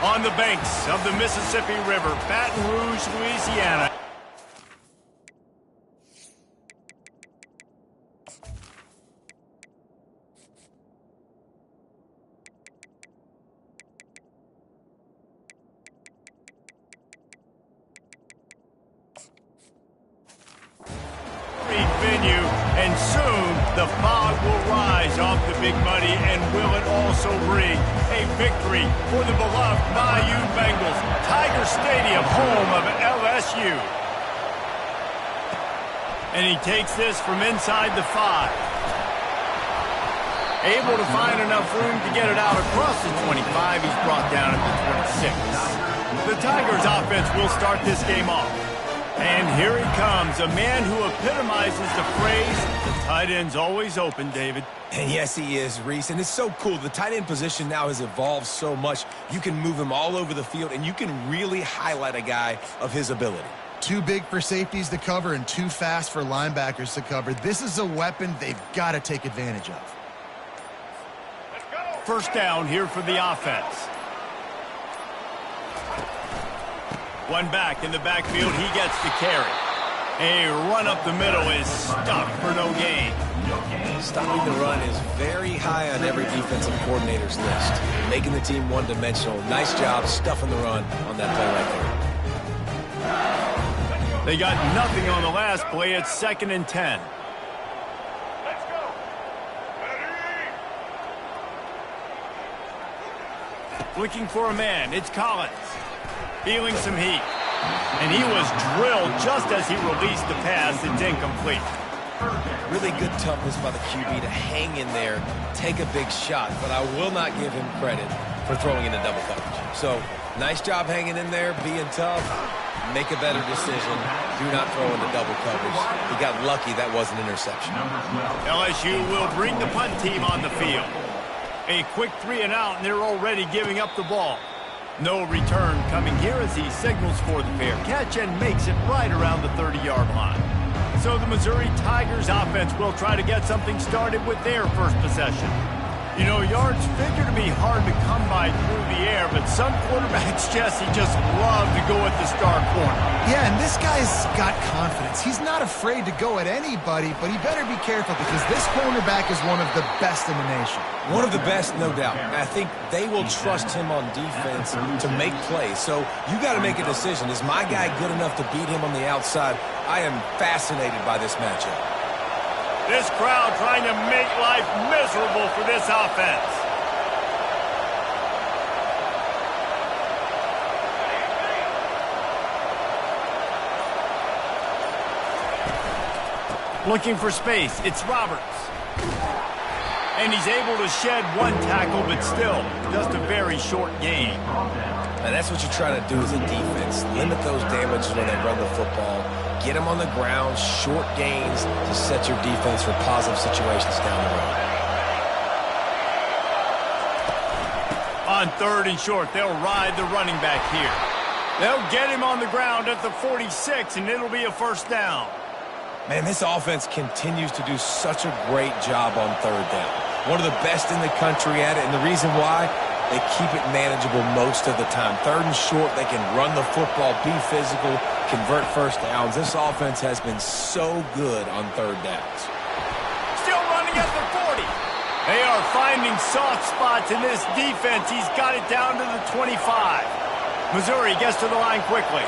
On the banks of the Mississippi River, Baton Rouge, Louisiana. Venue, and soon the fog will rise off the Big Muddy, and will it also bring a victory for the beloved Bayou Bengals. Tiger Stadium, home of LSU. And he takes this from inside the 5. Able to find enough room to get it out across the 25. He's brought down at the 26. The Tigers offense will start this game off. And here he comes, a man who epitomizes the phrase, the tight end's always open, David. And yes, he is, Reese. And it's so cool. The tight end position now has evolved so much. You can move him all over the field, and you can really highlight a guy of his ability. Too big for safeties to cover and too fast for linebackers to cover. This is a weapon they've got to take advantage of. Let's go. First down here for the offense. One back in the backfield, he gets the carry. A run up the middle is stuck for no gain. Stopping the run is very high on every defensive coordinator's list. Making the team one-dimensional. Nice job stuffing the run on that play right there. They got nothing on the last play. It's 2nd and 10. Let's go. Looking for a man. It's Collins. Feeling some heat. And he was drilled just as he released the pass. It's incomplete. Really good toughness by the QB to hang in there, take a big shot, but I will not give him credit for throwing into double coverage. So, nice job hanging in there, being tough. Make a better decision. Do not throw into double coverage. He got lucky that was an interception. LSU will bring the punt team on the field. A quick 3 and out, and they're already giving up the ball. No return coming here as he signals for the fair catch and makes it right around the 30-yard line. So the Missouri Tigers offense will try to get something started with their first possession. You know, yards figure to be hard to come by through the air, but some quarterbacks, Jesse, just love to go at the star corner. Yeah, and this guy's got confidence. He's not afraid to go at anybody, but he better be careful because this cornerback is one of the best in the nation. One of the best, no doubt. I think they will trust him on defense to make plays. So you got to make a decision. Is my guy good enough to beat him on the outside? I am fascinated by this matchup. This crowd trying to make life miserable for this offense. Looking for space, it's Roberts. And he's able to shed one tackle, but still, just a very short gain. And that's what you're trying to do as a defense. Limit those damages when they run the football. Get them on the ground, short gains to set your defense for positive situations down the road. On 3rd and short, they'll ride the running back here. They'll get him on the ground at the 46, and it'll be a first down. Man, this offense continues to do such a great job on 3rd down. One of the best in the country at it, and the reason why, they keep it manageable most of the time. 3rd and short, they can run the football, be physical, convert first downs. This offense has been so good on 3rd downs. Still running at the 40. They are finding soft spots in this defense. He's got it down to the 25. Missouri gets to the line quickly.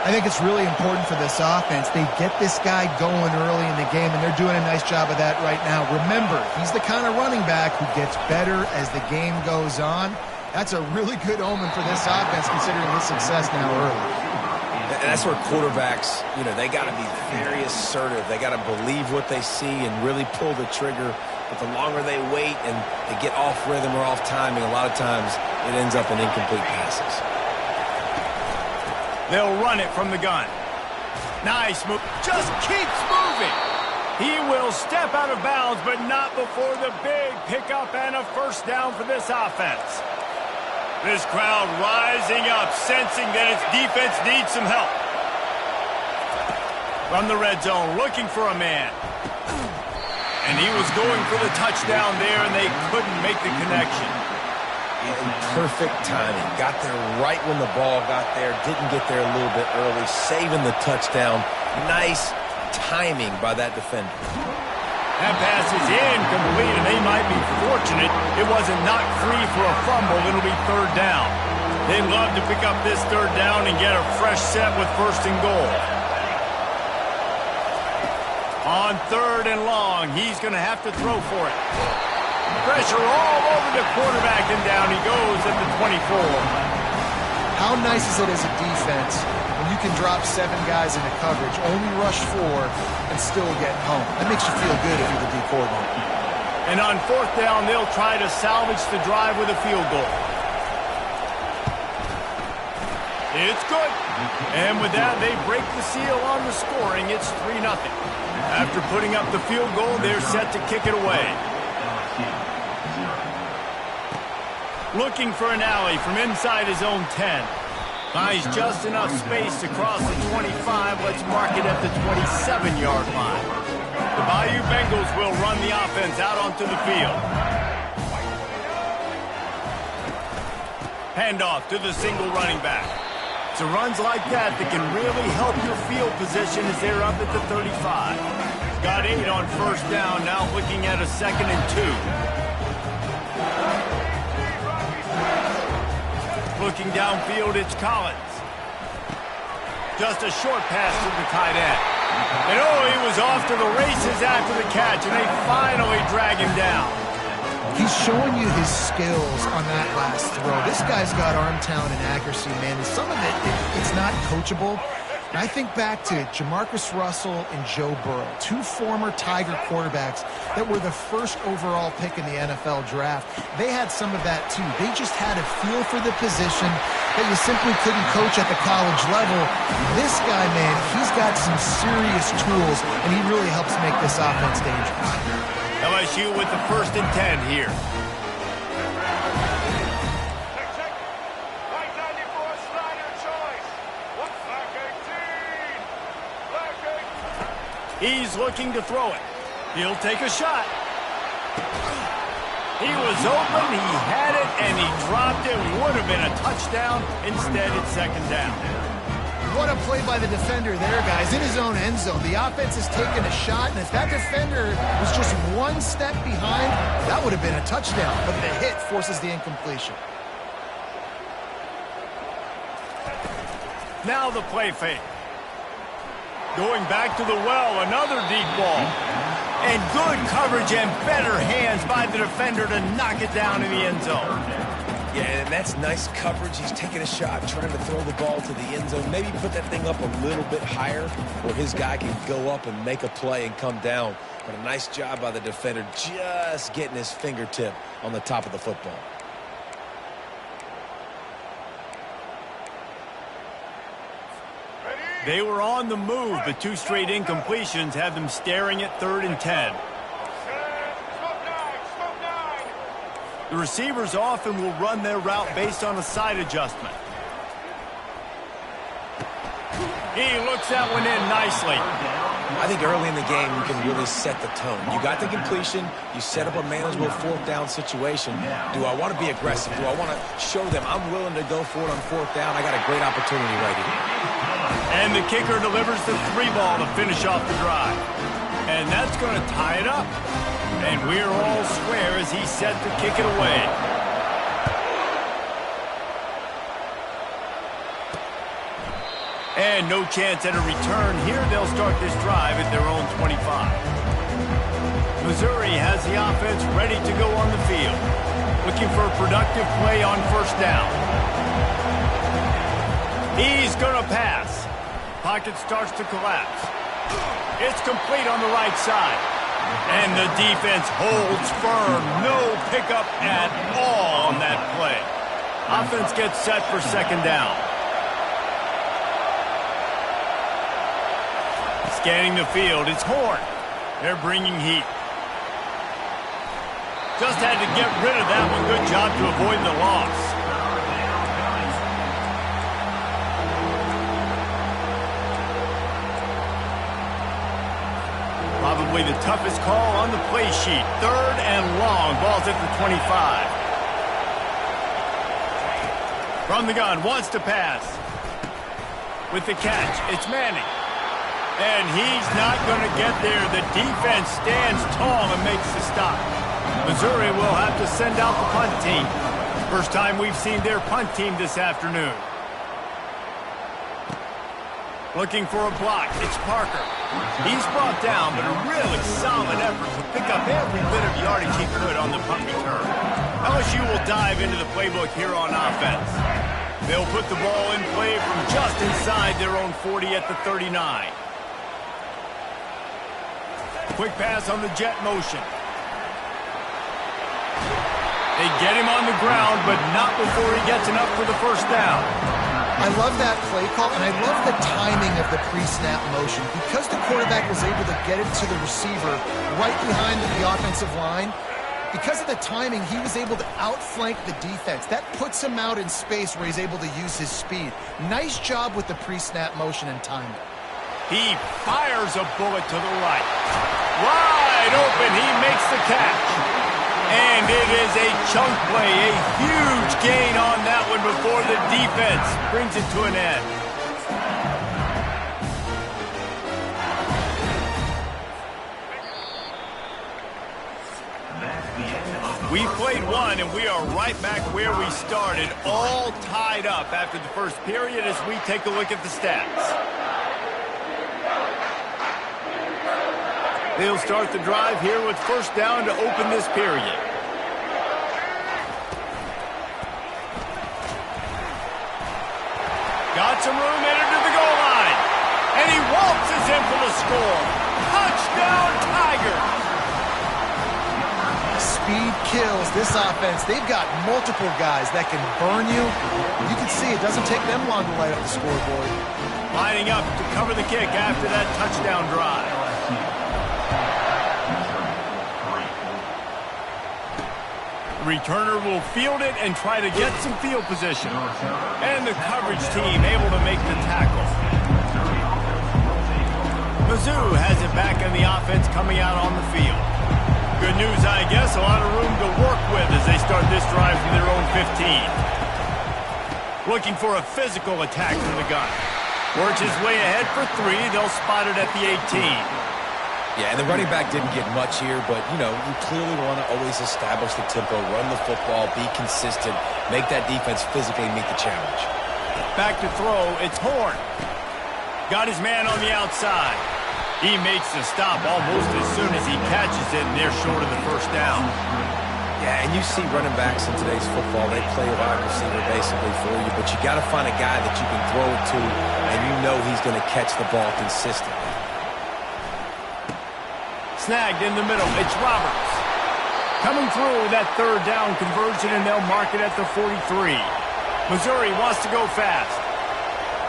I think it's really important for this offense. They get this guy going early in the game, and they're doing a nice job of that right now. Remember, he's the kind of running back who gets better as the game goes on. That's a really good omen for this offense, considering his success now early. And that's where quarterbacks, they got to be very assertive. They got to believe what they see and really pull the trigger. But the longer they wait and they get off rhythm or off timing, a lot of times it ends up in incomplete passes. They'll run it from the gun. Nice move. Just keeps moving. He will step out of bounds, but not before the big pickup and a first down for this offense. This crowd rising up, sensing that its defense needs some help. From the red zone, looking for a man. And he was going for the touchdown there, and they couldn't make the connection. And perfect timing. Got there right when the ball got there. Didn't get there a little bit early. Saving the touchdown. Nice timing by that defender. That pass is incomplete, and they might be fortunate it wasn't knocked free for a fumble. It'll be third down. They'd love to pick up this third down and get a fresh set with first and goal. On third and long, he's going to have to throw for it. Pressure all over the quarterback, and down he goes at the 24. How nice is it as a defense when you can drop 7 guys into coverage, only rush 4, and still get home? That makes you feel good if you're the D coordinator. And on fourth down, they'll try to salvage the drive with a field goal. It's good. And with that, they break the seal on the scoring. It's 3-0. After putting up the field goal, they're set to kick it away. Looking for an alley from inside his own 10. Finds just enough space to cross the 25. Let's mark it at the 27-yard line. The Bayou Bengals will run the offense out onto the field. Handoff to the single running back. It's runs like that can really help your field position as they're up at the 35. Got 8 on first down, now looking at a 2nd and 2. Looking downfield, it's Collins. Just a short pass to the tight end. And he was off to the races after the catch, and they finally drag him down. He's showing you his skills on that last throw. This guy's got arm talent and accuracy, man. And some of it's not coachable. And I think back to Jamarcus Russell and Joe Burrow, 2 former Tiger quarterbacks that were the first overall pick in the NFL draft. They had some of that, too. They just had a feel for the position that you simply couldn't coach at the college level. This guy, man, he's got some serious tools, and he really helps make this offense dangerous. LSU with the 1st and 10 here. He's looking to throw it. He'll take a shot. He was open, he had it, and he dropped it. Would have been a touchdown. Instead, it's 2nd down. What a play by the defender there, guys. In his own end zone. The offense has taken a shot, and if that defender was just 1 step behind, that would have been a touchdown. But the hit forces the incompletion. Now the play fake. Going back to the well, another deep ball. And good coverage and better hands by the defender to knock it down in the end zone. Yeah, and that's nice coverage. He's taking a shot, trying to throw the ball to the end zone. Maybe put that thing up a little bit higher where his guy can go up and make a play and come down. But a nice job by the defender just getting his fingertip on the top of the football. They were on the move, but 2 straight incompletions had them staring at 3rd and 10. The receivers often will run their route based on a side adjustment. He looks that one in nicely. I think early in the game you can really set the tone. You got the completion. You set up a manageable 4th down situation. Do I want to be aggressive? Do I want to show them I'm willing to go for it on 4th down? I got a great opportunity right here. And the kicker delivers the 3 ball to finish off the drive. And that's going to tie it up. And we're all square as he's set to kick it away. And no chance at a return here. They'll start this drive at their own 25. Missouri has the offense ready to go on the field. Looking for a productive play on 1st down. He's going to pass. Pocket starts to collapse. It's complete on the right side. And the defense holds firm. No pickup at all on that play. Offense gets set for 2nd down. Scanning the field, it's Horn. They're bringing heat. Just had to get rid of that one. Good job to avoid the loss. Probably the toughest call on the play sheet. 3rd and long. Ball's at the 25. From the gun, wants to pass. With the catch, it's Manning. And he's not going to get there. The defense stands tall and makes the stop. Missouri will have to send out the punt team. First time we've seen their punt team this afternoon. Looking for a block, it's Parker. He's brought down, but a really solid effort to pick up every bit of yardage he could on the punt return. LSU will dive into the playbook here on offense. They'll put the ball in play from just inside their own 40 at the 39. Quick pass on the jet motion. They get him on the ground, but not before he gets enough for the first down. I love that play call, and I love the timing of the pre-snap motion. Because the quarterback was able to get it to the receiver right behind the offensive line, because of the timing, he was able to outflank the defense. That puts him out in space where he's able to use his speed. Nice job with the pre-snap motion and timing. He fires a bullet to the right. Wide open, he makes the catch. And it is a chunk play, a huge gain on that one before the defense brings it to an end. We played one, and we are right back where we started, all tied up after the first period as we take a look at the stats. They'll start the drive here with first down to open this period. Got some room, entered to the goal line. And he waltzes in for the score. Touchdown, Tigers! Speed kills this offense. They've got multiple guys that can burn you. You can see it doesn't take them long to light up the scoreboard. Lining up to cover the kick after that touchdown drive. Returner will field it and try to get some field position. And the coverage team able to make the tackle. Mizzou has it back on the offense coming out on the field. Good news, I guess, a lot of room to work with as they start this drive from their own 15. Looking for a physical attack from the gun. Works his way ahead for 3. They'll spot it at the 18. Yeah, and the running back didn't get much here, but, you know, you clearly want to always establish the tempo, run the football, be consistent, make that defense physically meet the challenge. Back to throw, it's Horn. Got his man on the outside. He makes the stop almost as soon as he catches it, and they're short of the first down. Yeah, and you see running backs in today's football, they play a wide receiver basically for you, but you got to find a guy that you can throw it to, and you know he's going to catch the ball consistently. Snagged in the middle, it's Roberts. Coming through that third down conversion, and they'll mark it at the 43. Missouri wants to go fast.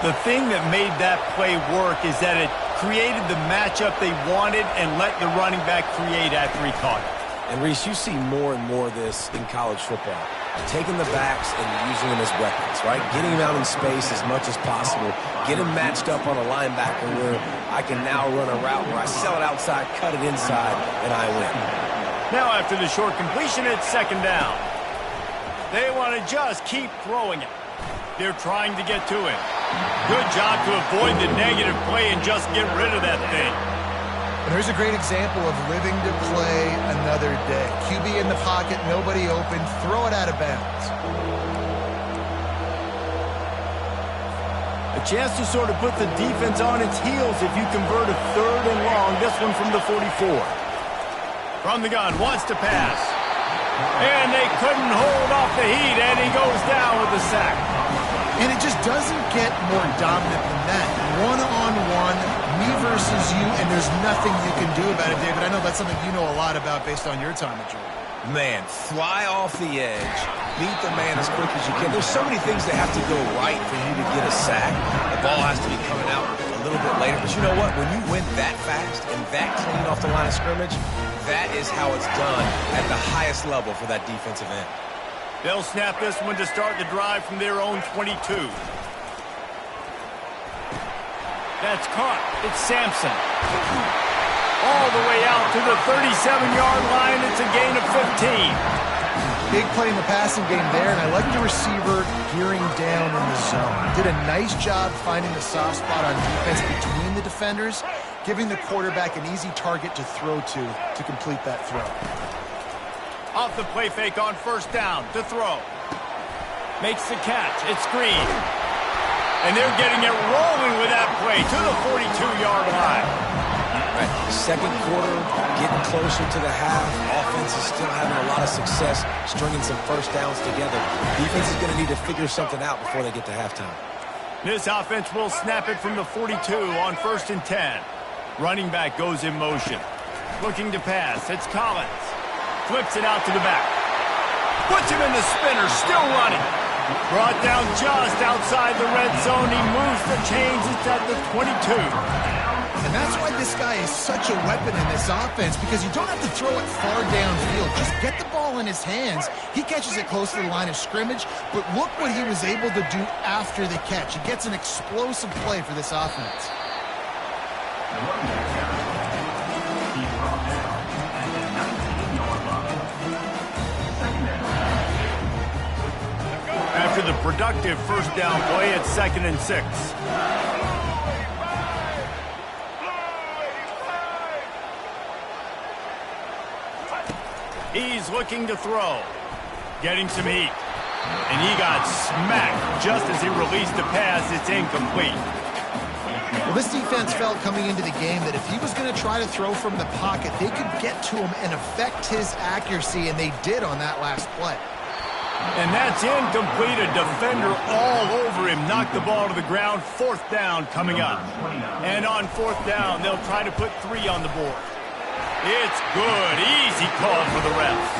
The thing that made that play work is that it created the matchup they wanted and let the running back create after he caught it. And, Reese, you see more and more of this in college football. Taking the backs and using them as weapons, right? Getting them out in space as much as possible. Get them matched up on a linebacker where I can now run a route where I sell it outside, cut it inside, and I win. Now after the short completion, it's second down. They want to just keep throwing it. They're trying to get to him. Good job to avoid the negative play and just get rid of that thing. And here's a great example of living to play another day. QB in the pocket, nobody open, throw it out of bounds. A chance to sort of put the defense on its heels if you convert a third and long. This one from the 44. From the gun, wants to pass. And they couldn't hold off the heat, and he goes down with the sack. And it just doesn't get more dominant than that. One-on-one, me versus you, and there's nothing you can do about it, David. I know that's something you know a lot about based on your time at Georgia. Man, fly off the edge, beat the man as quick as you can. There's so many things that have to go right for you to get a sack. The ball has to be coming out a little bit later. But you know what? When you win that fast and that clean off the line of scrimmage, that is how it's done at the highest level for that defensive end. They'll snap this one to start the drive from their own 22. That's caught. It's Sampson. All the way out to the 37-yard line. It's a gain of 15. Big play in the passing game there, and I like the receiver gearing down in the zone. Did a nice job finding the soft spot on defense between the defenders, giving the quarterback an easy target to throw to complete that throw. Off the play fake on first down to throw. Makes the catch. It's Green. And they're getting it rolling with that play to the 42-yard line. Right. Second quarter, getting closer to the half. Offense is still having a lot of success stringing some first downs together. Defense is going to need to figure something out before they get to halftime. This offense will snap it from the 42 on 1st and 10. Running back goes in motion. Looking to pass. It's Collins. Flips it out to the back. Puts him in the spinner. Still running. Brought down just outside the red zone. He moves the chains. It's at the 22. And that's why this guy is such a weapon in this offense, because you don't have to throw it far downfield. Just get the ball in his hands. He catches it close to the line of scrimmage, but look what he was able to do after the catch. He gets an explosive play for this offense. After the productive first down play, it's 2nd and 6. He's looking to throw. Getting some heat. And he got smacked just as he released the pass. It's incomplete. Well, this defense felt coming into the game that if he was going to try to throw from the pocket, they could get to him and affect his accuracy, and they did on that last play. And that's incomplete. A defender all over him. Knocked the ball to the ground. 4th down coming up. And on 4th down, they'll try to put 3 on the board. It's good. Easy call for the refs.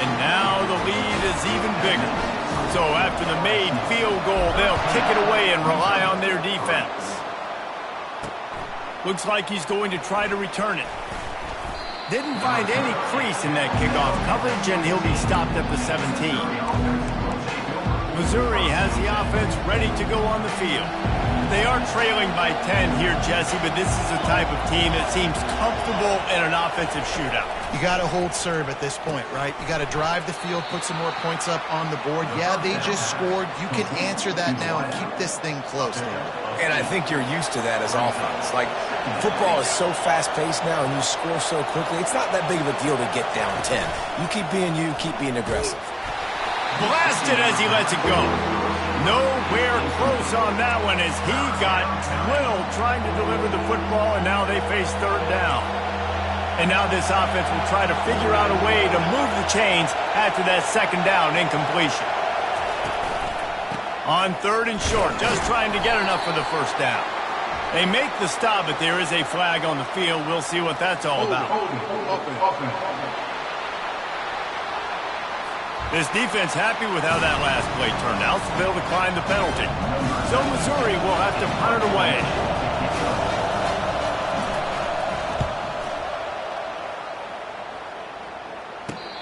And now the lead is even bigger. So after the made field goal, they'll kick it away and rely on their defense. Looks like he's going to try to return it. Didn't find any crease in that kickoff coverage, and he'll be stopped at the 17. Missouri has the offense ready to go on the field. They are trailing by 10 here, Jesse, but this is the type of team that seems comfortable in an offensive shootout. You got to hold serve at this point, right? You got to drive the field, put some more points up on the board. Yeah, they just scored. You can answer that now and keep this thing close. And I think you're used to that as offense. Like, football is so fast-paced now and you score so quickly, it's not that big of a deal to get down 10. You keep being aggressive. Blasted as he lets it go. Nowhere close on that one as he got drilled trying to deliver the football, and now they face 3rd down. And now this offense will try to figure out a way to move the chains after that 2nd down incompletion. On 3rd and short, just trying to get enough for the 1st down. They make the stop, but there is a flag on the field. We'll see what that's all about. This defense happy with how that last play turned out, so they'll decline the penalty. So Missouri will have to punt it away.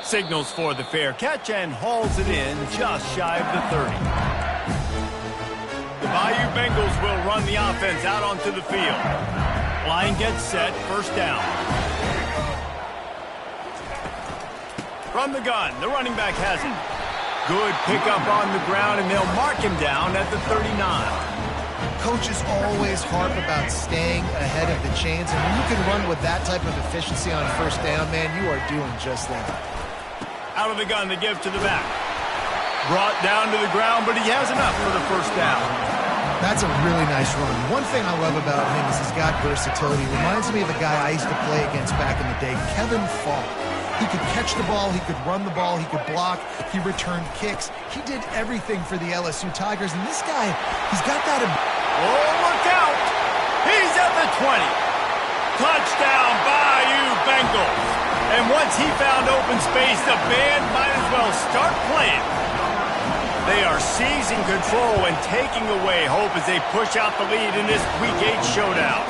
Signals for the fair catch and hauls it in just shy of the 30. The Bayou Bengals will run the offense out onto the field. Line gets set, 1st down. From the gun, the running back has it. Good pickup on the ground, and they'll mark him down at the 39. Coaches always harp about staying ahead of the chains, and when you can run with that type of efficiency on 1st down, man, you are doing just that. Out of the gun, they give to the back. Brought down to the ground, but he has enough for the 1st down. That's a really nice run. One thing I love about him is he's got versatility. Reminds me of a guy I used to play against back in the day, Kevin Falk. He could catch the ball, he could run the ball, he could block, he returned kicks. He did everything for the LSU Tigers, and this guy, he's got that... Oh, look out! He's at the 20. Touchdown, Bayou Bengals. And once he found open space, the band might as well start playing. They are seizing control and taking away hope as they push out the lead in this Week 8 showdown.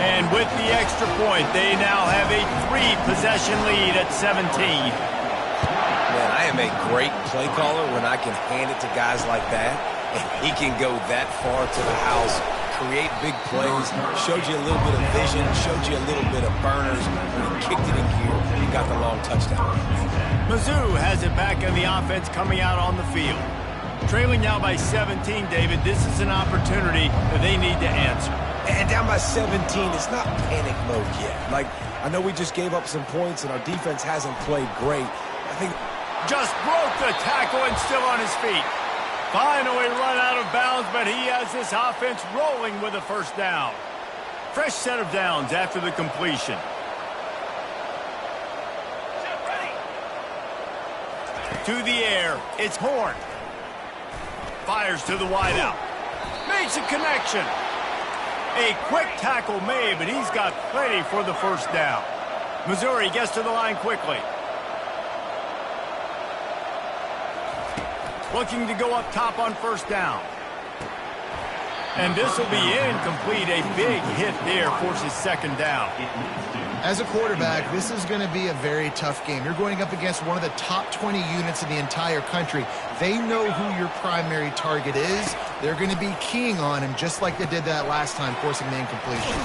And with the extra point, they now have a 3-possession lead at 17. Man, I am a great play caller when I can hand it to guys like that. And he can go that far to the house, create big plays, showed you a little bit of vision, showed you a little bit of burners when he kicked it in gear. and got the long touchdown. Mizzou has it back in the offense coming out on the field. Trailing now by 17, David. This is an opportunity that they need to answer. And down by 17, it's not panic mode yet. Like, I know we just gave up some points and our defense hasn't played great. I think just broke the tackle and still on his feet. Finally run out of bounds, but he has this offense rolling with a first down. Fresh set of downs after the completion. To the air, it's Horn. Fires to the wideout. Makes a connection. A quick tackle made, but he's got plenty for the first down. Missouri gets to the line quickly. Looking to go up top on first down. And this will be incomplete. A big hit there forces second down. As a quarterback, this is going to be a very tough game. You're going up against one of the top 20 units in the entire country. They know who your primary target is. They're going to be keying on him just like they did that last time, forcing the incompletion.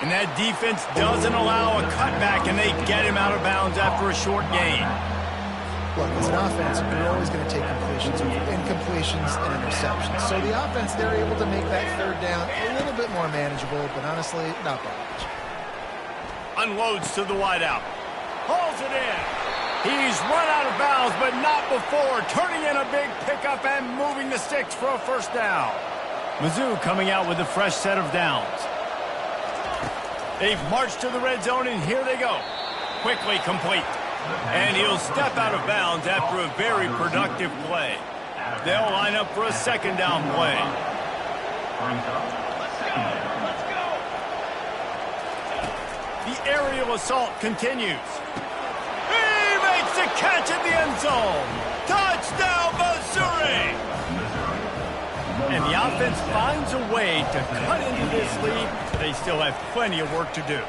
And that defense doesn't allow a cutback, and they get him out of bounds after a short gain. Look, as an offense, you're always going to take completions, incompletions, and interceptions. So the offense, they're able to make that third down a little bit more manageable, but honestly, not that much. Unloads to the wideout. Hauls it in. He's run out of bounds, but not before. Turning in a big pickup and moving the sticks for a first down. Mizzou coming out with a fresh set of downs. They've marched to the red zone, and here they go. Quickly complete. And he'll step out of bounds after a very productive play. They'll line up for a second down play. The aerial assault continues. He makes the catch in the end zone. Touchdown, Missouri! And the offense finds a way to cut into this lead. They still have plenty of work to do.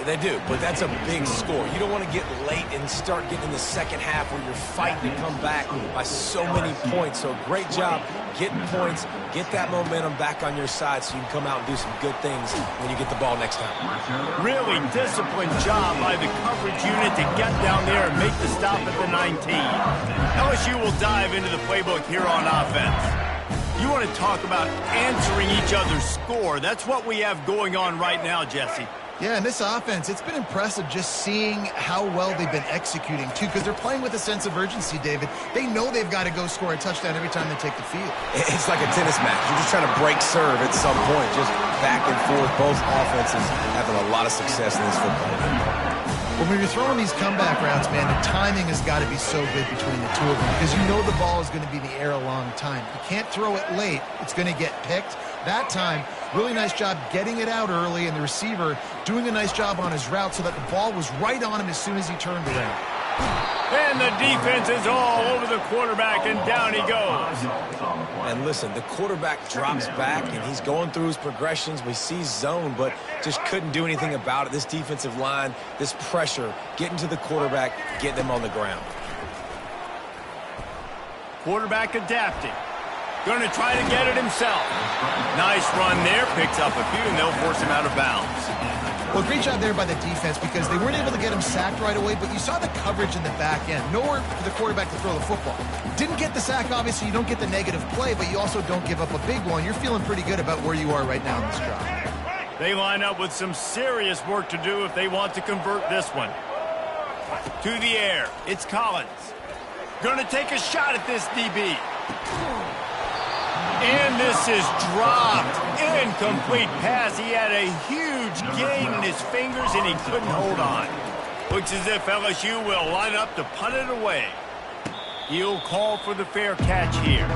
They do, but that's a big score. You don't want to get late and start getting in the second half where you're fighting to come back by so many points. So great job getting points, get that momentum back on your side so you can come out and do some good things when you get the ball next time. Really disciplined job by the coverage unit to get down there and make the stop at the 19. LSU will dive into the playbook here on offense. You want to talk about answering each other's score. That's what we have going on right now, Jesse. Yeah, and this offense, it's been impressive just seeing how well they've been executing, too, because they're playing with a sense of urgency, David. They know they've got to go score a touchdown every time they take the field. It's like a tennis match. You're just trying to break serve at some point, just back and forth. Both offenses having a lot of success in this football game. Well, when you're throwing these comeback routes, man, the timing has got to be so good between the two of them because you know the ball is going to be in the air a long time. You can't throw it late. It's going to get picked. That time, really nice job getting it out early, and the receiver doing a nice job on his route so that the ball was right on him as soon as he turned around. And the defense is all over the quarterback, and down he goes. And listen, the quarterback drops back, and he's going through his progressions. We see zone, but just couldn't do anything about it. This defensive line, this pressure, getting to the quarterback, getting him on the ground. Quarterback adapting. Going to try to get it himself. Nice run there. Picks up a few, and they'll force him out of bounds. Well, great job there by the defense because they weren't able to get him sacked right away, but you saw the coverage in the back end. Nowhere for the quarterback to throw the football. Didn't get the sack, obviously. You don't get the negative play, but you also don't give up a big one. You're feeling pretty good about where you are right now in this drive. They line up with some serious work to do if they want to convert this one. To the air. It's Collins. Going to take a shot at this DB. And this is dropped. Incomplete pass. He had a huge gain in his fingers, and he couldn't hold on. Looks as if LSU will line up to punt it away. He'll call for the fair catch here.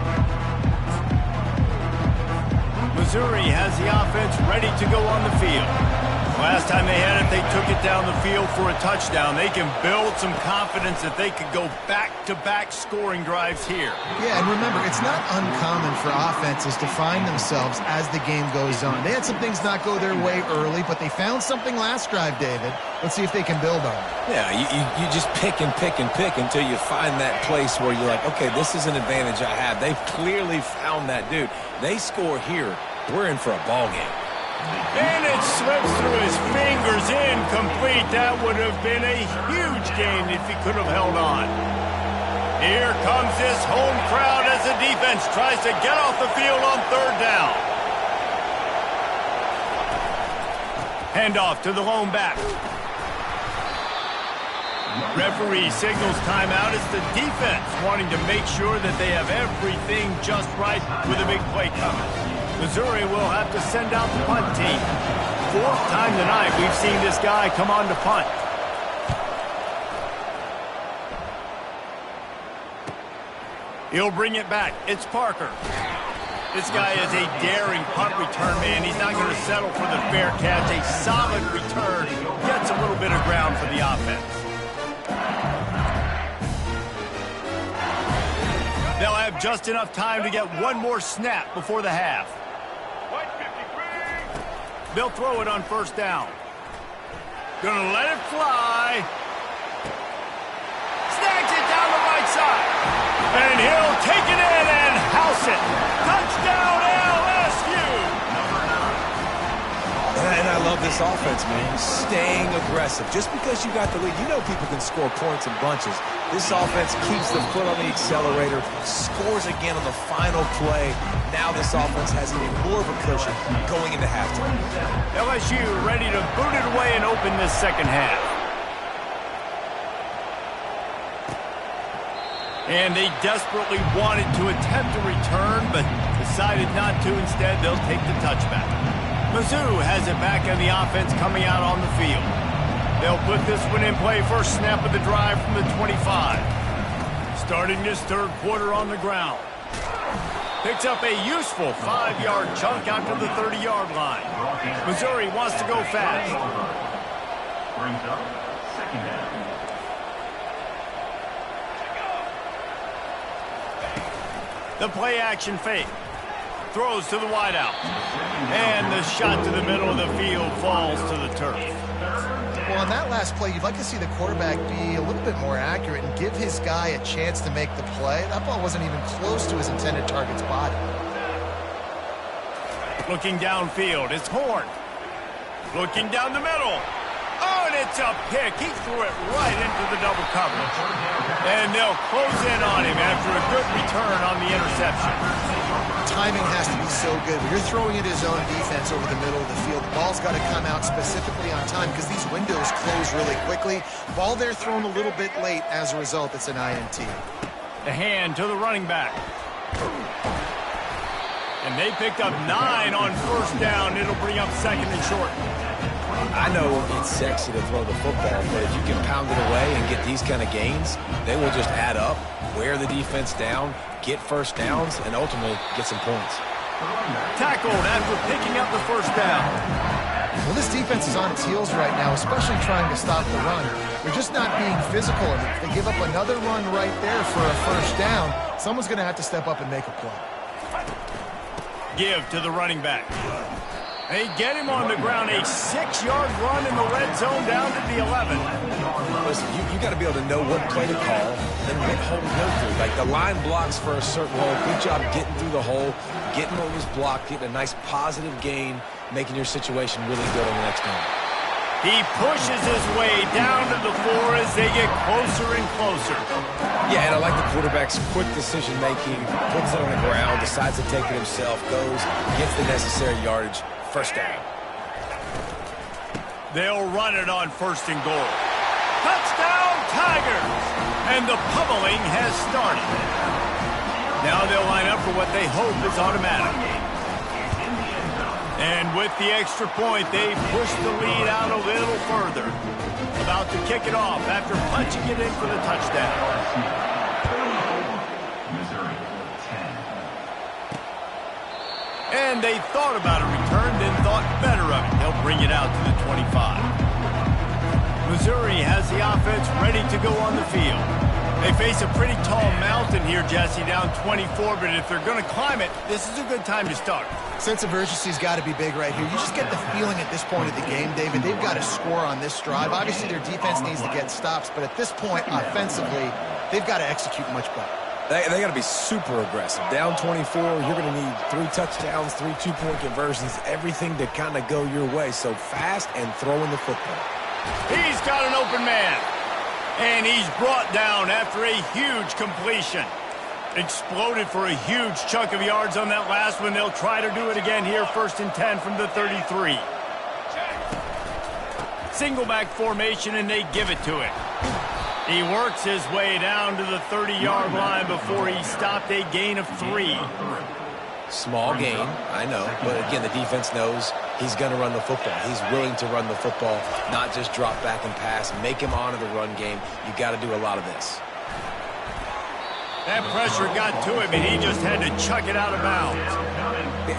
Missouri has the offense ready to go on the field. Last time they had it, they took it down the field for a touchdown. They can build some confidence that they could go back-to-back scoring drives here. Yeah, and remember, it's not uncommon for offenses to find themselves as the game goes on. They had some things not go their way early, but they found something last drive, David. Let's see if they can build on it. Yeah, you just pick and pick and pick until you find that place where you're like, okay, this is an advantage I have. They've clearly found that, dude. They score here, we're in for a ball game. And it slips through his fingers, incomplete. That would have been a huge gain if he could have held on. Here comes this home crowd as the defense tries to get off the field on third down. Handoff to the lone back. Referee signals timeout. It's the defense wanting to make sure that they have everything just right with a big play coming. Missouri will have to send out the punt team. Fourth time tonight we've seen this guy come on to punt. He'll bring it back. It's Parker. This guy is a daring punt return man. He's not going to settle for the fair catch. A solid return. Gets a little bit of ground for the offense. They'll have just enough time to get one more snap before the half. They'll throw it on first down. Gonna let it fly. Snags it down the right side. And he'll take it in and house it. Touchdown LSU! And I love this offense, man. Staying aggressive. Just because you got the lead, you know people can score points in bunches. This offense keeps the foot on the accelerator, scores again on the final play. Now this offense has even more of a cushion going into halftime. LSU ready to boot it away and open this second half. And they desperately wanted to attempt a return, but decided not to. Instead, they'll take the touchback. Mizzou has it back on the offense coming out on the field. They'll put this one in play. First snap of the drive from the 25. Starting this third quarter on the ground. Picks up a useful 5-yard chunk out to the 30-yard line. Missouri wants to go fast. Brings up second down. The play action fake. Throws to the wideout. And the shot to the middle of the field falls to the turf. Well, on that last play, you'd like to see the quarterback be a little bit more accurate and give his guy a chance to make the play. That ball wasn't even close to his intended target's body. Looking downfield, it's Horn. Looking down the middle. Oh, and it's a pick. He threw it right into the double coverage. And they'll close in on him after a good return on the interception. Timing has to be so good. When you're throwing at his own defense over the middle of the field, the ball's got to come out specifically on time because these windows close really quickly. Ball there thrown a little bit late. As a result, it's an INT. The hand to the running back. And they picked up 9 on first down. It'll bring up second and short. I know it's sexy to throw the football, but if you can pound it away and get these kind of gains, they will just add up, wear the defense down, get first downs, and ultimately get some points. Tackled after picking up the first down. Well, this defense is on its heels right now, especially trying to stop the run. They're just not being physical, and if they give up another run right there for a first down, someone's going to have to step up and make a play. Give to the running back. They get him on the ground, a 6-yard run in the red zone down to the 11. Listen, you got to be able to know what play to call and what hole to go through. Like the line blocks for a certain hole. Good job getting through the hole, getting what was blocked, getting a nice positive gain, making your situation really good on the next down. He pushes his way down to the 4 as they get closer and closer. Yeah, and I like the quarterback's quick decision-making, puts it on the ground, decides to take it himself, goes, gets the necessary yardage, first down. They'll run it on first and goal. Touchdown, Tigers! And the pummeling has started. Now they'll line up for what they hope is automatic. And with the extra point, they push the lead out a little further. About to kick it off after punching it in for the touchdown. Missouri, 10. And they thought about a return, then thought better of it. They'll bring it out to the 25. Missouri has the offense ready to go on the field. They face a pretty tall mountain here, Jesse, down 24, but if they're going to climb it, this is a good time to start. Sense of urgency's got to be big right here. You just get the feeling at this point of the game, David, they've got to score on this drive. Obviously, their defense needs to get stops, but at this point, offensively, they've got to execute much better. They got to be super aggressive. Down 24, you're going to need 3 touchdowns, 3 two-point conversions, everything to kind of go your way. So fast and throwing the football. He's got an open man. And he's brought down after a huge completion. Exploded for a huge chunk of yards on that last one. They'll try to do it again here, 1st and 10 from the 33. Single back formation, and they give it to him. He works his way down to the 30-yard line before he stopped, a gain of 3. Small gain, I know. But again, the defense knows he's going to run the football. He's willing to run the football, not just drop back and pass, make him honor the run game. You got to do a lot of this. That pressure got to him, and he just had to chuck it out of bounds.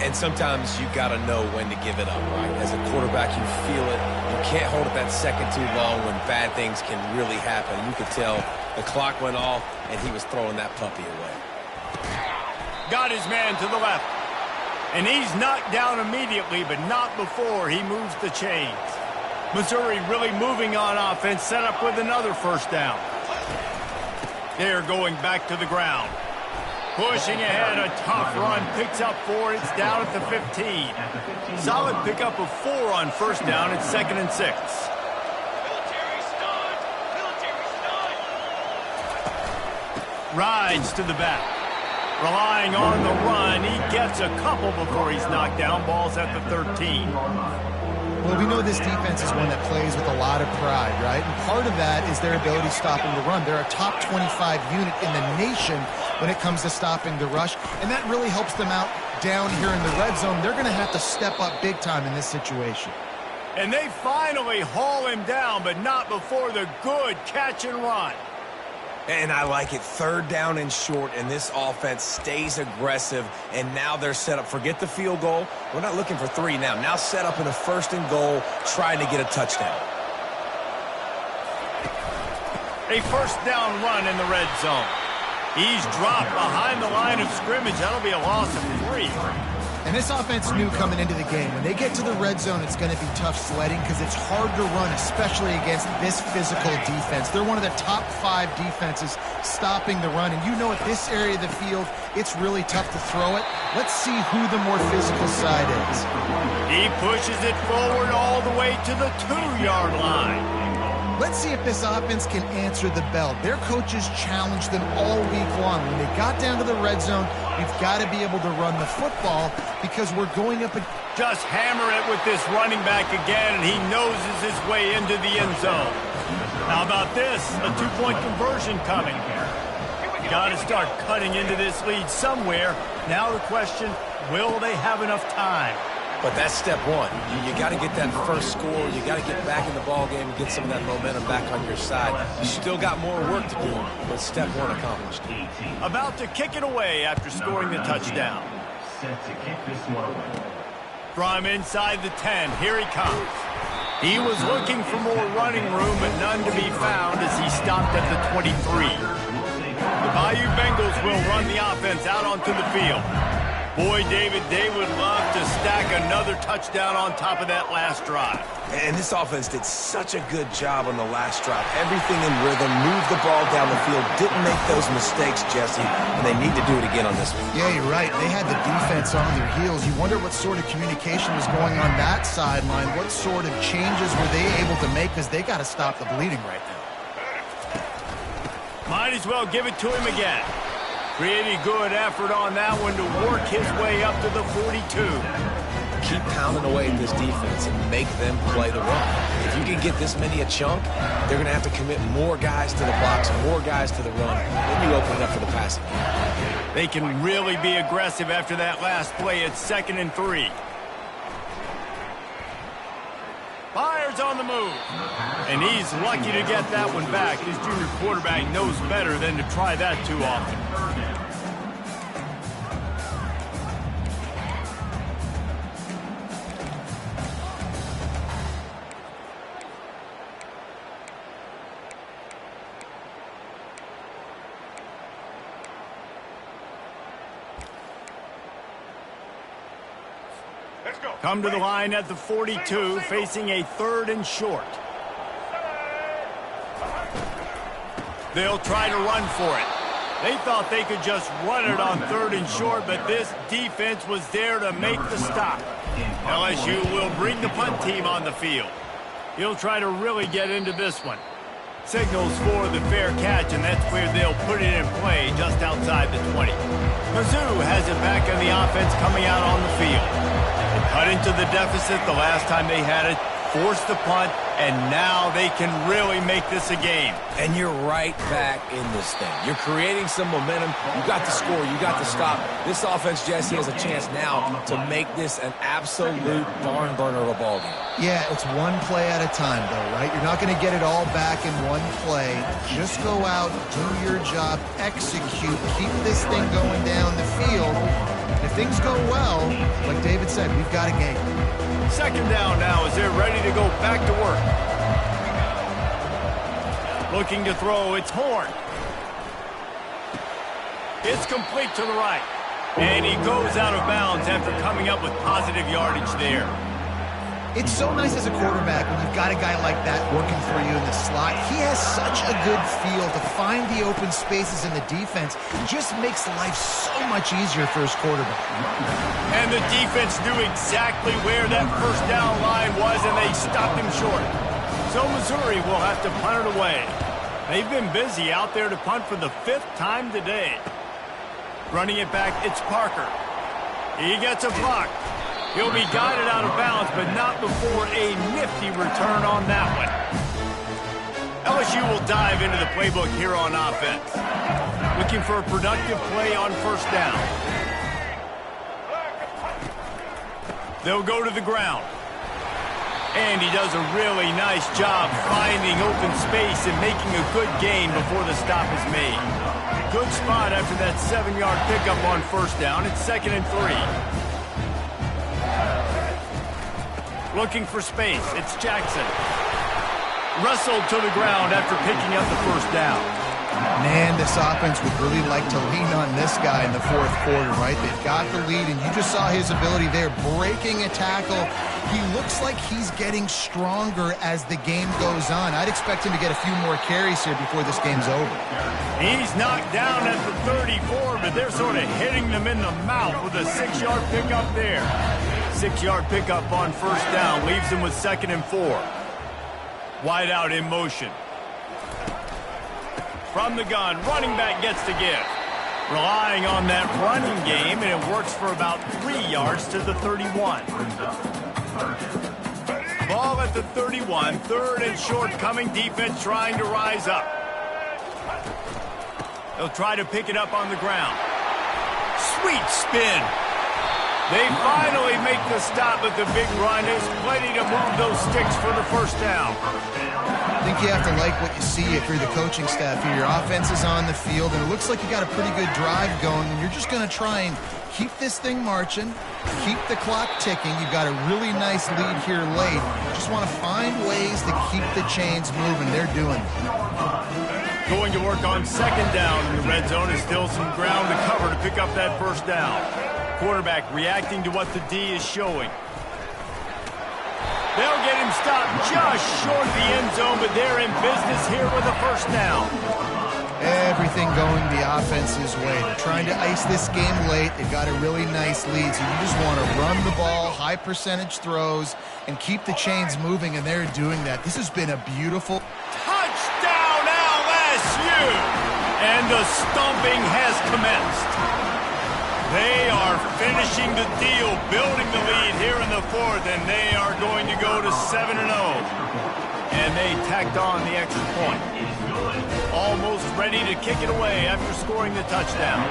And sometimes you got to know when to give it up, right? As a quarterback, you feel it. You can't hold it that second too long when bad things can really happen. You could tell the clock went off, and he was throwing that puppy away. Got his man to the left. And he's knocked down immediately, but not before he moves the chains. Missouri really moving on offense, set up with another 1st down. They're going back to the ground. Pushing ahead, a tough run, picks up 4, it's down at the 15. Solid pickup of 4 on 1st down, it's 2nd and 6. Rides to the back. Relying on the run, he gets a couple before he's knocked down. Ball's at the 13. Well, we know this defense is one that plays with a lot of pride, right? And part of that is their ability stopping the run. They're a top 25 unit in the nation when it comes to stopping the rush, and that really helps them out down here in the red zone. They're going to have to step up big time in this situation. And they finally haul him down, but not before the good catch and run. And I like it. 3rd down and short, and this offense stays aggressive, and now they're set up. Forget the field goal. We're not looking for 3 now. Now set up in a 1st and goal, trying to get a touchdown. A 1st down run in the red zone. He's dropped behind the line of scrimmage. That'll be a loss of 3. And this offense knew coming into the game, when they get to the red zone, it's going to be tough sledding because it's hard to run, especially against this physical defense. They're one of the top 5 defenses stopping the run, and you know at this area of the field, it's really tough to throw it. Let's see who the more physical side is. He pushes it forward all the way to the 2-yard line. Let's see if this offense can answer the bell. Their coaches challenged them all week long. When they got down to the red zone, we've got to be able to run the football because we're going up. Just hammer it with this running back again, and he noses his way into the end zone. How about this? A 2-point conversion coming. Got to start cutting into this lead somewhere. Now the question, will they have enough time? But that's step 1. You got to get that first score. You got to get back in the ball game and get some of that momentum back on your side. You still got more work to do, but step 1 accomplished. About to kick it away after scoring the touchdown. Set to kick this one away. From inside the 10, here he comes. He was looking for more running room, but none to be found as he stopped at the 23. The Bayou Bengals will run the offense out onto the field. Boy, David, they would love to stack another touchdown on top of that last drive. And this offense did such a good job on the last drive. Everything in rhythm, moved the ball down the field, didn't make those mistakes, Jesse, and they need to do it again on this one. Yeah, you're right. They had the defense on their heels. You wonder what sort of communication was going on that sideline. What sort of changes were they able to make because they got to stop the bleeding right now. Might as well give it to him again. Pretty good effort on that one to work his way up to the 42. Keep pounding away at this defense and make them play the run. If you can get this many a chunk, they're going to have to commit more guys to the box, more guys to the run. Then you open it up for the passing game. They can really be aggressive after that last play. It's 2nd and 3. Fires on the move. And he's lucky to get that one back. His junior quarterback knows better than to try that too often. Come to the line at the 42, facing a 3rd and short. They'll try to run for it. They thought they could just run it on 3rd and short, but this defense was there to make the stop. LSU will bring the punt team on the field. He'll try to really get into this one. Signals for the fair catch, and that's where they'll put it in play just outside the 20. Mizzou has it back on the offense coming out on the field. They cut into the deficit the last time they had it, forced the punt, and now they can really make this a game. And you're right back in this thing. You're creating some momentum. You got the score. You got the stop. This offense, Jesse, has a chance now to make this an absolute barn burner of a ball game. Yeah, it's one play at a time, though, right? You're not going to get it all back in one play. Just go out, do your job, execute, keep this thing going down the field. If things go well, like David said, we've got a game. 2nd down now as they're ready to go back to work. Looking to throw, it's Horn. It's complete to the right. And he goes out of bounds after coming up with positive yardage there. It's so nice as a quarterback when you've got a guy like that working for you in the slot. He has such a good feel to find the open spaces in the defense. It just makes life so much easier for his quarterback. And the defense knew exactly where that 1st down line was, and they stopped him short. So Missouri will have to punt it away. They've been busy out there to punt for the 5th time today. Running it back, it's Parker. He gets a block. He'll be guided out of bounds, but not before a nifty return on that one. LSU will dive into the playbook here on offense. Looking for a productive play on 1st down. They'll go to the ground. And he does a really nice job finding open space and making a good gain before the stop is made. Good spot after that 7-yard pickup on 1st down. It's 2nd and 3. Looking for space, it's Jackson. Wrestled to the ground after picking up the 1st down. Man, this offense would really like to lean on this guy in the 4th quarter, right? They've got the lead, and you just saw his ability there, breaking a tackle. He looks like he's getting stronger as the game goes on. I'd expect him to get a few more carries here before this game's over. He's knocked down at the 34, but they're sort of hitting them in the mouth with a 6-yard pickup there. 6-yard pickup on 1st down leaves him with 2nd and 4. Wide out in motion. From the gun, running back gets to give. Relying on that running game, and it works for about 3 yards to the 31. Ball at the 31, 3rd and short coming, defense trying to rise up. They'll try to pick it up on the ground. Sweet spin. They finally make the stop, but the big run is plenty to move those sticks for the 1st down. I think you have to like what you see if you're the coaching staff here. Your offense is on the field, and it looks like you got a pretty good drive going, and you're just going to try and keep this thing marching, keep the clock ticking. You've got a really nice lead here late. You just want to find ways to keep the chains moving. They're doing it. Going to work on 2nd down in the red zone is still some ground to cover to pick up that 1st down. Quarterback reacting to what the D is showing. They'll get him stopped just short of the end zone, but they're in business here with a 1st down. Everything going the offense's way. They're trying to ice this game late. They've got a really nice lead, so you just want to run the ball, high percentage throws, and keep the chains moving, and they're doing that. This has been a beautiful touchdown LSU! And the stomping has commenced. They are finishing the deal, building the lead here in the 4th, and they are going to go to 7-0. And they tacked on the extra point. Almost ready to kick it away after scoring the touchdown.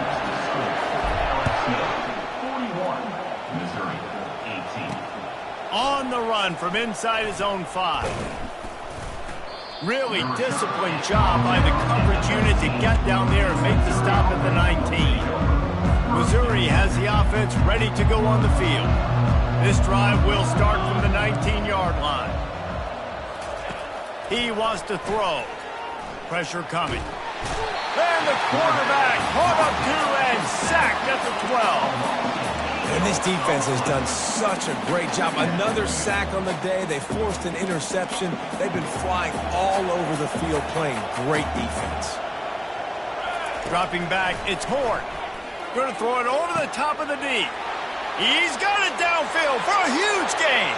41, Missouri, 18. On the run from inside his own 5. Really disciplined job by the coverage unit to get down there and make the stop at the 19. Missouri has the offense ready to go on the field. This drive will start from the 19-yard line. He wants to throw. Pressure coming. And the quarterback caught up to and sacked at the 12. And this defense has done such a great job. Another sack on the day. They forced an interception. They've been flying all over the field playing great defense. Dropping back, it's Horn. Going to throw it over the top of the D. He's got it downfield for a huge gain.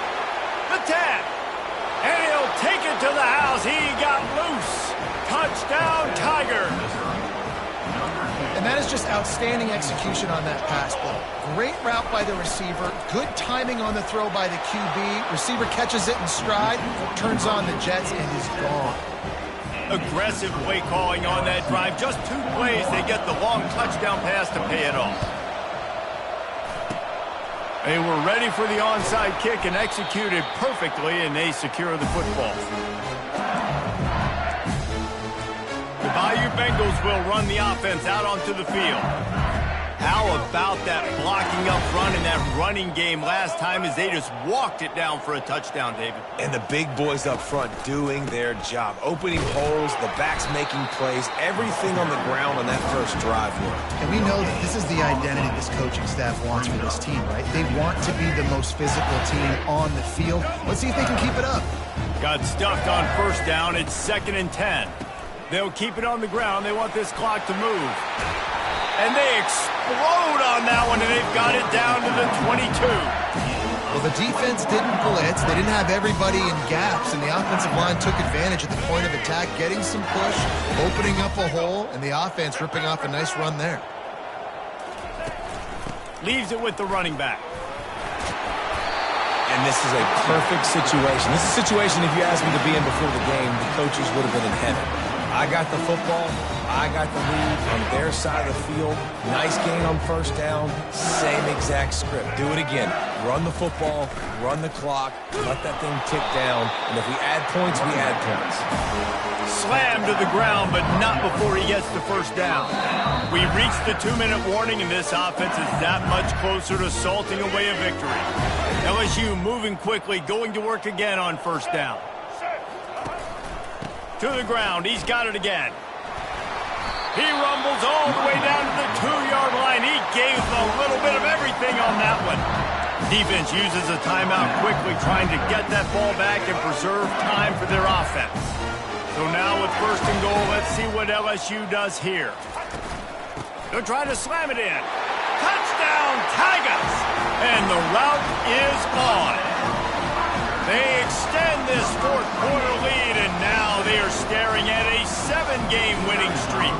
The tap. And he'll take it to the house. He got loose. Touchdown, Tigers. And that is just outstanding execution on that pass play. Great route by the receiver. Good timing on the throw by the QB. Receiver catches it in stride, turns on the jets, and is gone. Aggressive play calling on that drive. Just 2 plays, they get the long touchdown pass to pay it off. They were ready for the onside kick and executed perfectly, and they secure the football. The Bayou Bengals will run the offense out onto the field. How about that blocking up front in that running game last time as they just walked it down for a touchdown, David? And the big boys up front doing their job. Opening holes, the backs making plays, everything on the ground on that first drive worked. And we know that this is the identity this coaching staff wants for this team, right? They want to be the most physical team on the field. Let's see if they can keep it up. Got stuffed on first down. It's 2nd and 10. They'll keep it on the ground. They want this clock to move. And they explode on that one, and they've got it down to the 22. Well, the defense didn't blitz. They didn't have everybody in gaps, and the offensive line took advantage at the point of attack, getting some push, opening up a hole, and the offense ripping off a nice run there. Leaves it with the running back. And this is a perfect situation. This is a situation, if you asked me to be in before the game, the coaches would have been in heaven. I got the football. I got the lead on their side of the field. Nice gain on first down. Same exact script. Do it again. Run the football, run the clock, let that thing tick down. And if we add points, we add points. Slammed to the ground, but not before he gets the first down. We reached the 2-minute warning, and this offense is that much closer to salting away a victory. LSU moving quickly, going to work again on first down. To the ground. He's got it again. He rumbles all the way down to the 2-yard line. He gave a little bit of everything on that one. Defense uses a timeout quickly, trying to get that ball back and preserve time for their offense. So now with 1st and goal, let's see what LSU does here. They'll try to slam it in. Touchdown, Tigers! And the route is on. They extend this 4th quarter lead, and now they are staring at a 7-game winning streak.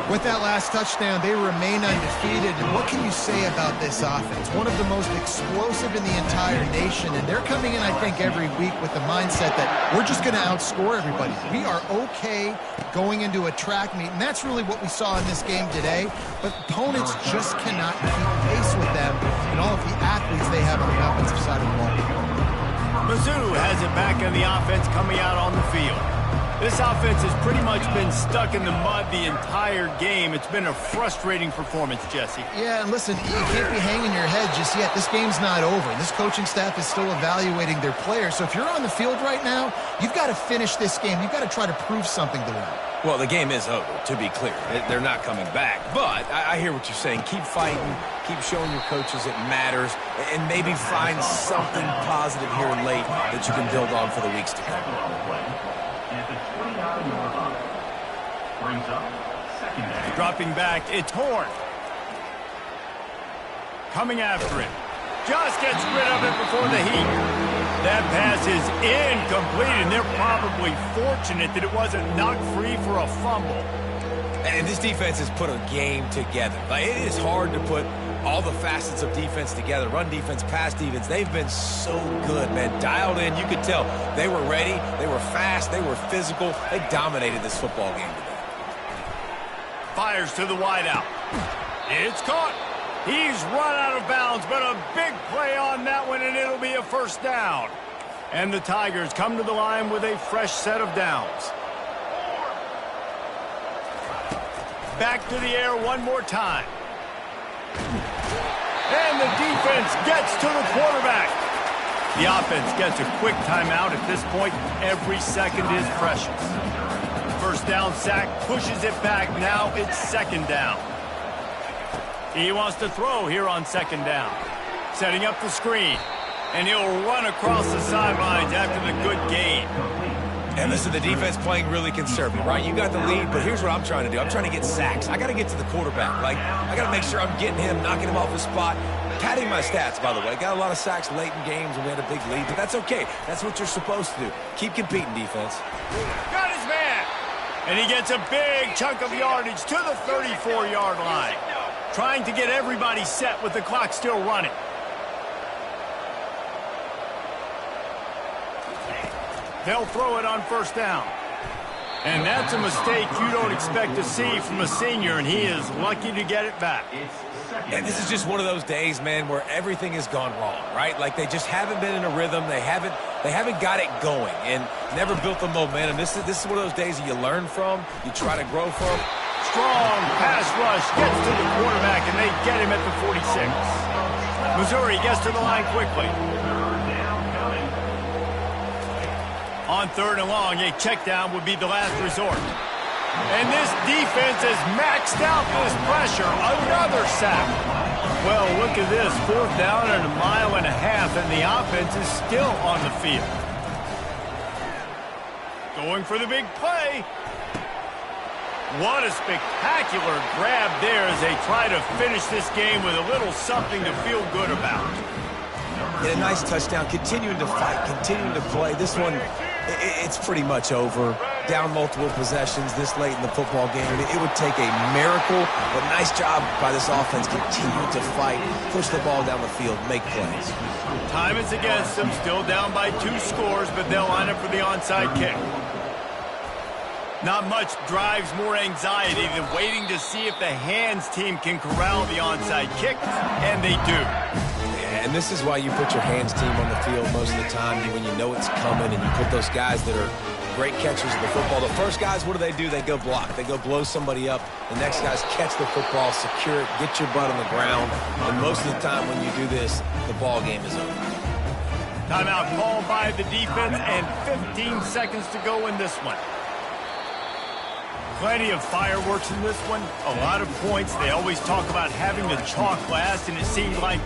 With that last touchdown, they remain undefeated. And what can you say about this offense? One of the most explosive in the entire nation, and they're coming in, I think, every week with the mindset that we're just going to outscore everybody. We are okay going into a track meet, and that's really what we saw in this game today. But opponents just cannot keep pace with them and all of the athletes they have on the offensive side of the ball. Mizzou has it back on the offense coming out on the field. This offense has pretty much been stuck in the mud the entire game. It's been a frustrating performance, Jesse. Yeah, and listen, you can't be hanging your head just yet. This game's not over. This coaching staff is still evaluating their players. So if you're on the field right now, you've got to finish this game. You've got to try to prove something to them. Well, the game is over, to be clear. They're not coming back. But I hear what you're saying. Keep fighting. Keep showing your coaches it matters. And maybe find something positive here late that you can build on for the weeks to come. Dropping back, it's Horn. Coming after it. Just gets rid of it before the heat. That pass is incomplete, and they're probably fortunate that it wasn't knocked free for a fumble. And this defense has put a game together. Like, it is hard to put all the facets of defense together. Run defense, pass defense. They've been so good, man. Dialed in. You could tell they were ready. They were fast. They were physical. They dominated this football game today. Fires to the wideout. It's caught. He's run out of bounds, but a big play on that one, and it'll be a first down. And the Tigers come to the line with a fresh set of downs. Back to the air one more time. And the defense gets to the quarterback. The offense gets a quick timeout. At this point, every second is precious. First down sack pushes it back. Now it's 2nd down. He wants to throw here on 2nd down. Setting up the screen. And he'll run across the sidelines after the good gain. And listen, the defense playing really conservative, right? You got the lead, but here's what I'm trying to do. I'm trying to get sacks. I got to get to the quarterback. Like, I got to make sure I'm getting him, knocking him off his spot. Padding my stats, by the way. Got a lot of sacks late in games when we had a big lead, but that's okay. That's what you're supposed to do. Keep competing, defense. Got his man. And he gets a big chunk of yardage to the 34-yard line. Trying to get everybody set with the clock still running. They'll throw it on first down. And that's a mistake you don't expect to see from a senior, and he is lucky to get it back. And this is just one of those days, man, where everything has gone wrong, right? Like they just haven't been in a rhythm. They haven't got it going and never built the momentum. This is one of those days that you learn from, you try to grow from. Strong pass rush gets to the quarterback, and they get him at the 46. Missouri gets to the line quickly. On third and long, a check down would be the last resort. And this defense has maxed out this pressure. Another sack. Well, look at this. Fourth down and 1.5 miles, and the offense is still on the field. Going for the big play. What a spectacular grab there as they try to finish this game with a little something to feel good about. And a nice touchdown, continuing to fight, continuing to play. This one, it's pretty much over. Down multiple possessions this late in the football game. It would take a miracle, but nice job by this offense. Continue to fight, push the ball down the field, make plays. Time is against them, still down by 2 scores, but they'll line up for the onside kick. Not much drives more anxiety than waiting to see if the hands team can corral the onside kick, and they do. And this is why you put your hands team on the field most of the time when you know it's coming, and you put those guys that are great catchers of the football. The first guys, what do? They go block. They go blow somebody up. The next guys catch the football, secure it, get your butt on the ground. And most of the time when you do this, the ball game is over. Timeout called by the defense, and 15 seconds to go in this one. Plenty of fireworks in this one. A lot of points. They always talk about having the chalk last, and it seemed like